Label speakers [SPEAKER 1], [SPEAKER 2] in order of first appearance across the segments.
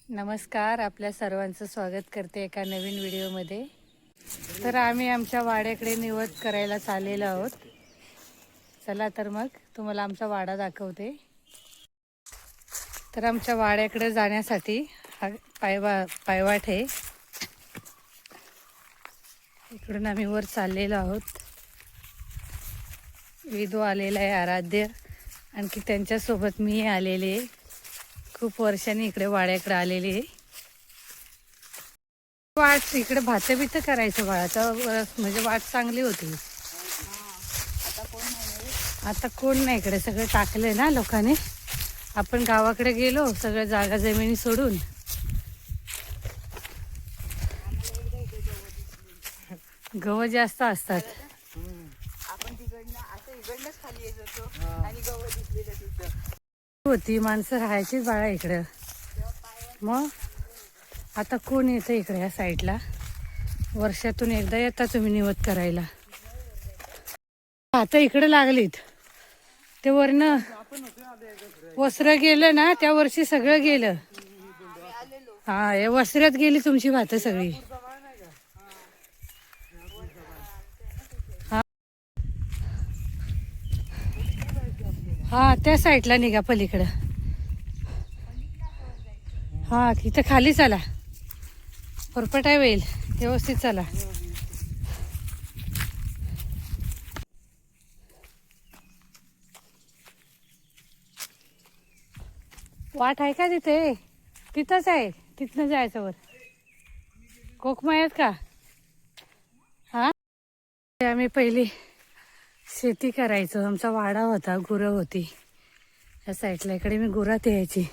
[SPEAKER 1] नमस्कार, आपल्या सर्वांचं स्वागत करते एका नवीन व्हिडिओमध्ये। तर आम्ही आमच्या वाड्याकडे निवद करायला चाललेलो आहोत। चला तर मग तुम्हाला आमचा वाडा दाखवते। तर आमच्या वाड्याकडे जाण्यासाठी हा पायवाट आहे। इकडून आम्ही वर चाललेलो आहोत। विदू आलेला आहे, आराध्य, आणखी त्यांच्यासोबत मी आलेले आहे। खूप वर्षांनी इकडे वाड्याकडे आलेले आहे। वाट इकडे भात बीत करायचं बाळाचा, म्हणजे वाट चांगली होती। आता कोण नाही इकडे, सगळं टाकलंय ना लोकांनी। आपण गावाकडे गेलो सगळं जागा जमिनी सोडून। गव जास्त असतात। होती माणसं राहायची बाळा इकडं। मग आता कोण येतं इकडे या साईडला? वर्षातून एकदा येता तुम्ही निवद करायला। आता इकडे लागलीत ते वरनं वस्त्र गेलं ना, त्या वर्षी सगळं गेलं। हा, या वस्त्रात गेली तुमची भात सगळी। हा, त्या साईडला निघा पलीकडं। हा, इथं खाली चला, परपटाय होईल, व्यवस्थित चला। वाट आहे का तिथे? तिथंच आहे, तिथनं जायचं वर। कोकमायात का? हा, आम्ही पहिली शेती करायचो। आमचा वाडा होता, गुरं होती या साईडला। इकडे मी गुरात यायची।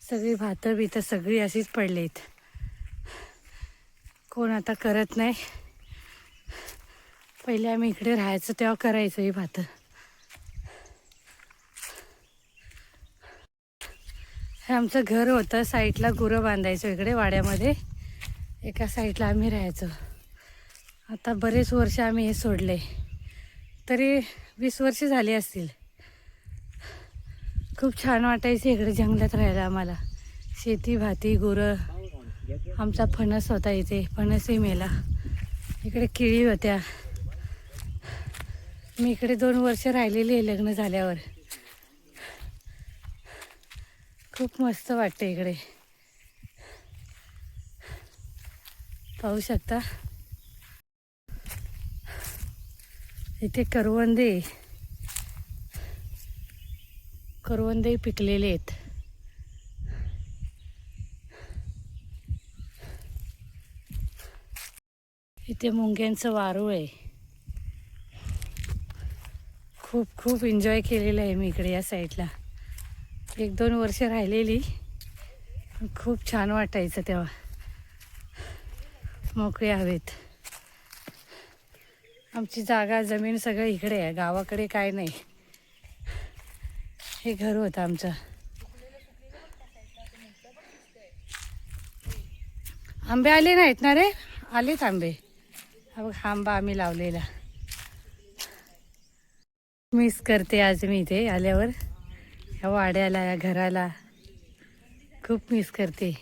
[SPEAKER 1] सगळी भातं बितं सगळी अशीच पडलीत, कोण आता करत नाही। पहिले आम्ही इकडे राहायचो तेव्हा करायचो ही भातं। हे आमचं घर होतं, साईडला गुरं बांधायचो इकडे वाड्यामध्ये, एका साईडला आम्ही राहायचो। आता बरेच वर्ष आम्ही हे सोडले, तरी 20 वर्ष झाली असतील। खूप छान वाटायचं इकडे जंगलात राहायला आम्हाला। शेती भाती गुरं, आमचा फणस होता इथे, फणसही मेला। इकडे केळी होत्या। मी इकडे 2 वर्ष राहिलेली आहे लग्न झाल्यावर। खूप मस्त वाटते इकडे, पाहू शकता। इथे करवंदे पिकलेले आहेत। इथे मुंग्यांचं वारूळ आहे। खूप खूप एन्जॉय केलेलं आहे मी इकडे या साईडला। 1-2 वर्ष राहिलेली, खूप छान वाटायचं तेव्हा, मोकळे हवेत। आमची जागा जमीन सगळं इकडे आहे, गावाकडे काय नाही। हे घर होतं आमचं। आंबे आले नाहीत ना रे? आलेत आंबे। आंबा आम्ही लावलेला। मिस करते आज मी इथे आल्यावर, या वाड्याला, या घराला खूप मिस करते।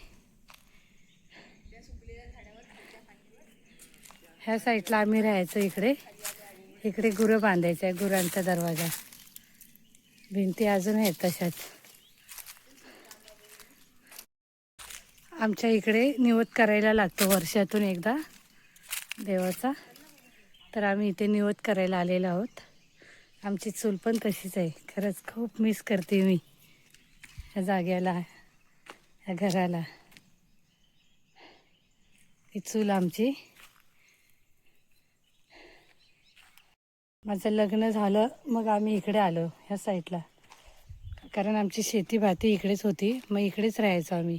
[SPEAKER 1] ह्या साईडला आम्ही राहायचो इकडे। इकडे गुरं बांधायचं आहे, गुरांचा दरवाजा। भिंती अजून आहेत तशाच। आमच्या इकडे निवद करायला लागतो वर्षातून एकदा देवाचा। तर आम्ही इथे निवद करायला आलेलो आहोत। आमची चूल पण तशीच आहे। खरंच खूप मिस करते मी ह्या जाग्याला, ह्या घराला। ही चूल आमची। माझं लग्न झालं मग आम्ही इकडे आलो ह्या साईडला, कारण आमची शेती भाती इकडेच होती, मग इकडेच राहायचो आम्ही।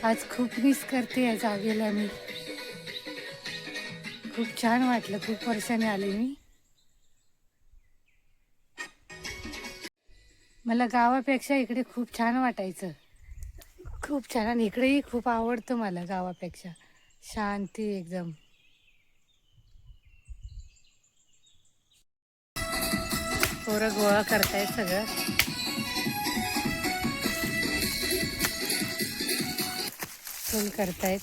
[SPEAKER 1] आज खूप मिस करते या जागेला मी। खूप छान वाटलं, खूप वर्षाने आले मी। मला गावापेक्षा इकडे खूप छान वाटायचं, खूप छान। आणि इकडेही खूप आवडतं मला गावापेक्षा, शांती एकदम। पोरं गोळा करतायत सगळं. फुल करतायत.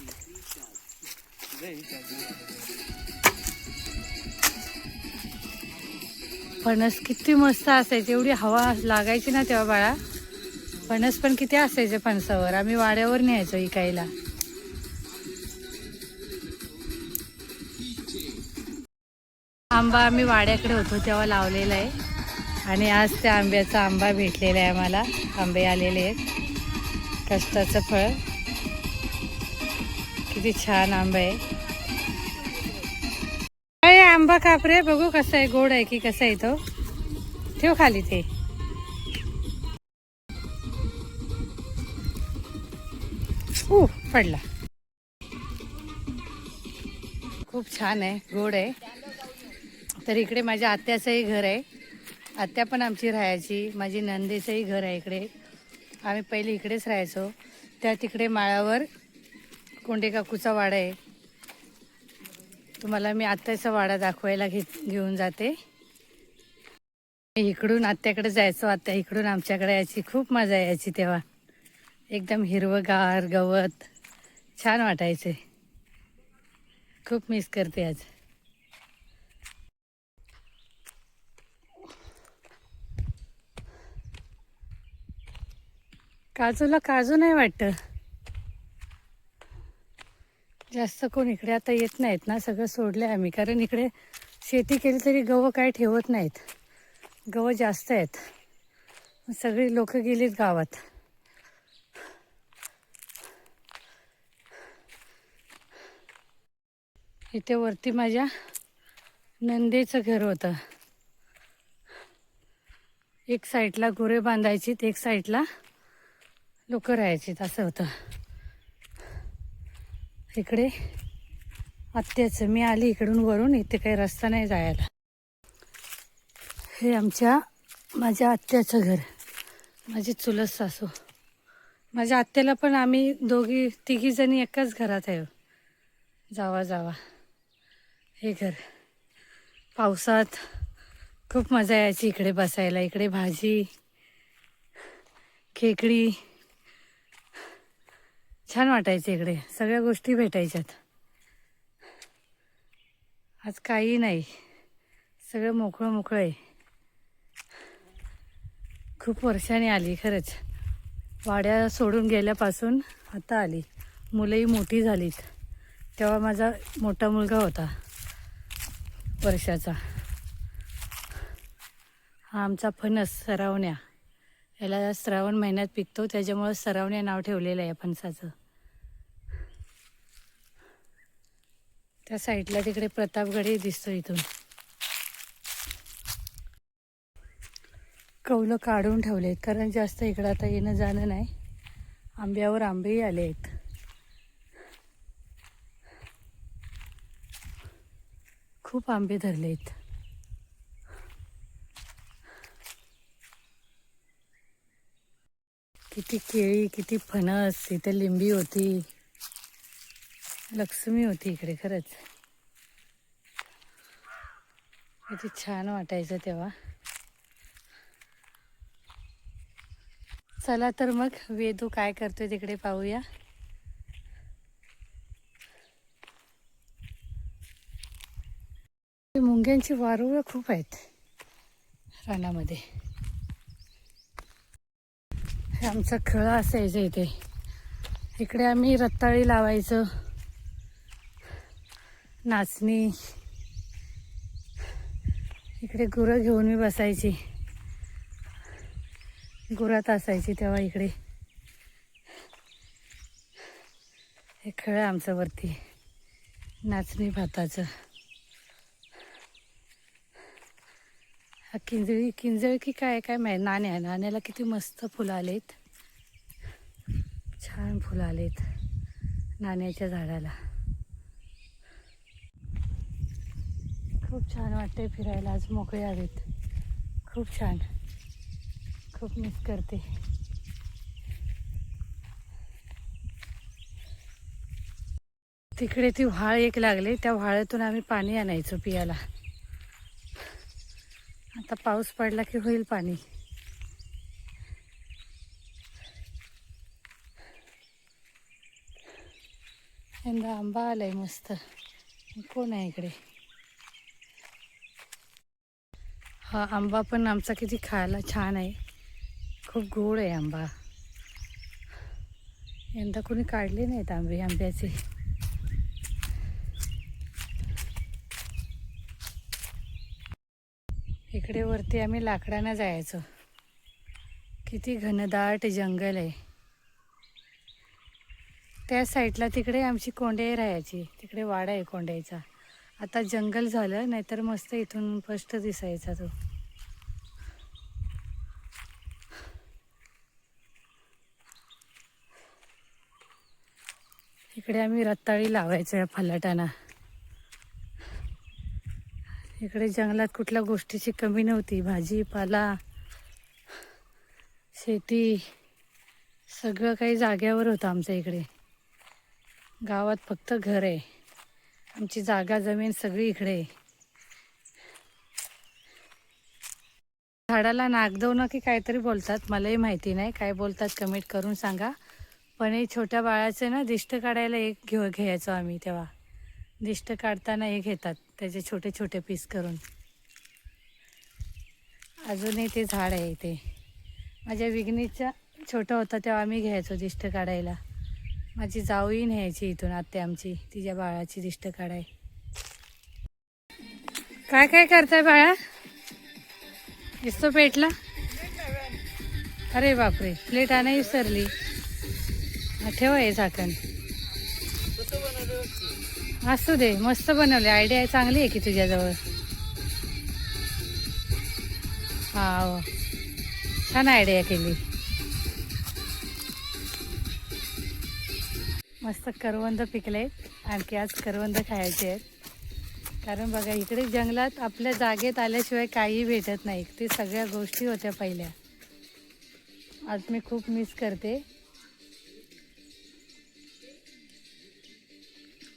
[SPEAKER 1] फणस किती मस्त असायचे, एवढी हवा लागायची ना तेव्हा बाळा. फणस पण किती असायचे फणसावर. आम्ही वाड्यावर न्यायचो इकायला. आंबा आम्ही वाड्याकडे होतो तेव्हा लावलेला आहे आणि आज त्या आंब्याचा आंबा भेटलेला आहे आम्हाला. आंबे आलेले आहेत, कष्टाचं फळ. किती छान आंबा आहे. अरे आंबा कापरे, बघू कसा आहे, गोड आहे की कसा आहे तो. ठेव खाली ते. पडला. खूप छान आहे, गोड आहे. तर इकडे माझ्या आत्याचंही घर आहे. आत्या पण आमची राहायची. माझी नंदेचंही घर आहे इकडे. आम्ही पहिले इकडेच राहायचो. त्या तिकडे माळावर कोंडे काकूचा वाडा आहे. तुम्हाला मी आत्याचा वाडा दाखवायला घेऊन जाते. इकडून आत्याकडे जायचो. आत्या इकडून आमच्याकडे यायची. खूप मजा यायची तेव्हा. एकदम हिरवगार गवत, छान वाटायचे. खूप मिस करते आज. काजूला काजू नाही वाटतं. जास्त कोण इकडे आता येत नाहीत ना, सगळं सोडलं आहे आम्ही. कारण इकडे शेती केली तरी गवं काय ठेवत नाहीत. गवं जास्त आहेत. सगळी लोक गेलीत गावात. इथे वरती माझ्या नंदेचं घर होतं. एक साईडला गुरे बांधायचीत, एक साईडला लोक राहायचीत, असं होतं. इकडे आत्याचं. मी आली इकडून वरून. इथे काही रस्ता नाही जायला. हे माझ्या आत्याचं घर. माझी चुलत सासू. माझ्या आत्याला पण आम्ही तिघी जणी एकाच घरात आहे. जावा हे घर. पावसात खूप मजा यायची इकडे बसायला. इकडे भाजी, खेकडी, छान वाटायचे. इकडे सगळ्या गोष्टी भेटायच्यात. आज काही नाही, सगळं मोकळं मोकळं आहे. खूप वर्षांनी आली खरंच. वाड्या सोडून गेल्यापासून आता आली. मुलंही मोठी झालीत. तेव्हा माझा मोठा मुलगा होता वर्षाचा. हा आमचा फणस सरावण्या. याला श्रावण महिन्यात पिकतो, त्याच्यामुळं सरावण्या नाव ठेवलेलं आहे फणसाचं. त्या साईडला तिकडे प्रतापगडही दिसतो इथून. कौलं काढून ठेवलेत कारण जास्त इकडं आता येणं जाणं नाही. आंब्यावर आंबेही आले आहेत. खूप आंबे धरलेत. किती केळी, किती फणस. इथे लिंबी होती, लक्ष्मी होती इकडे. खरंच किती छान वाटायचं तेव्हा. चला तर मग वेदू काय करतोय तिकडे पाहूया. मुंग्यांची वारुळं खूप आहेत रानामध्ये. हे आमचा खळा असायचं इथे. इकडे आम्ही रताळी लावायचो, नाचणी. इकडे गुरं घेऊन मी बसायची. गुरात असायची तेव्हा इकडे. हे खळं आमचं वरती नाचणी भाताचं. हा किंजळ की काय माहिती. नाण्याला किती मस्त फुलं आलेत. छान फुलं आलेत नाण्याच्या झाडाला. खूप छान वाटते फिरायला आज मोकळे हवेत. खूप छान. खूप मिस करते. तिकडे ती व्हाळ एक लागली, त्या व्हाळ्यातून आम्ही पाणी आणायचो पियाला. आता पाऊस पडला की होईल पाणी. यंदा आंबा आलाय मस्त. कोण आहे इकडे? हा आंबा पण आमचा किती खायला छान आहे. खूप गोड आहे आंबा. यंदा कोणी काढले नाहीत आंब्याचे. इकडे वरती आम्ही लाकडानं जायचो. किती घनदाट जंगल आहे. त्या साईडला तिकडे आमची कोंडे राहायची. तिकडे वाडा आहे कोंड्याचा. आता जंगल झालं, नाहीतर मस्त इथून स्पष्ट दिसायचा तो. इकडे आम्ही रताळी लावायचो या फलाटाना. इकडे जंगलात कुठल्या गोष्टीची कमी नव्हती. भाजीपाला, शेती सगळं काही जाग्यावर होतं आमच्या इकडे. गावात फक्त घर आहे. आमची जागा जमीन सगळी इकडे आहे. झाडाला नागदवणं की काहीतरी बोलतात, मलाही माहिती नाही काय बोलतात, कमेंट करून सांगा. पण हे छोट्या बाळाचे ना दिष्ट काढायला एक घ्यायचो आम्ही. तेव्हा दिष्ट काढताना हे घेतात, त्याचे छोटे छोटे पीस करून. अजूनही ते झाड आहे इथे. माझ्या विघ्नीचा छोटा होता तेव्हा आम्ही घ्यायचो दिष्ट काढायला. माझी जाऊही न्यायची इथून आत्या आमची तिच्या बाळाची दिष्ट काढाय. काय काय करताय बाळा? दिसतो पेटला. अरे बापरे, प्लेट आणा विसरली. ठेवा हे झाकण. असू दे, मस्त बनवले. आयडिया चांगली आहे की तुझ्याजवळ. हा, छान आयडिया केली. मस्त करवंद पिकले. आणखी आज करवंद खायचे आहेत. कारण बघा इकडे जंगलात आपल्या जागेत आल्याशिवाय काही भेटत नाही. ते सगळ्या गोष्टी होत्या पहिल्या. आज मी खूप मिस करते.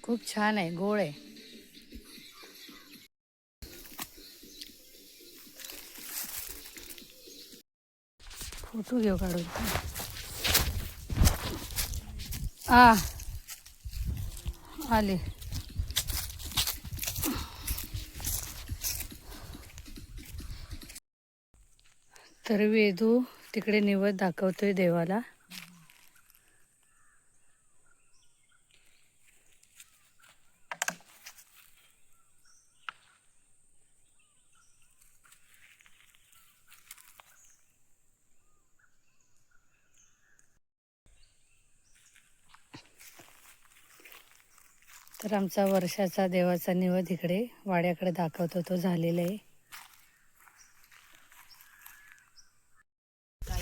[SPEAKER 1] खूप छान आहे, गोड आहे. फोटो घेऊ काढून. आले. तर वेदू तिकडे निवद दाखवतोय देवाला. तर आमचा वर्षाचा देवाचा निवद इकडे वाड्याकडे दाखवतो, तो झालेला आहे.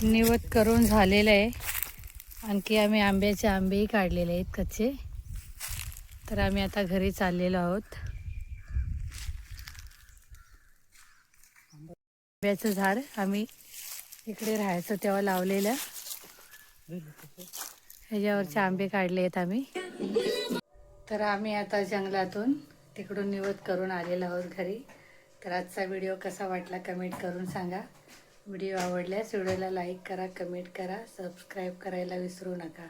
[SPEAKER 1] निवद करून झालेलं आहे. आणखी आम्ही आंबेही काढलेले आहेत कच्चे. तर आम्ही आता घरी चाललेलो आहोत. आंब्याचं झाड आम्ही इकडे राहायचो तेव्हा लावलेलं. ह्याच्यावरचे आंबे काढले आहेत आम्ही. तर आम्ही आता जंगलातून तिकडून निवद करून आलेलो आहोत घरी. तर आजचा व्हिडिओ कसा वाटला कमेंट करून सांगा. व्हिडिओ आवडल्यास व्हिडिओला लाईक करा, कमेंट करा, सबस्क्राईब करायला विसरू नका.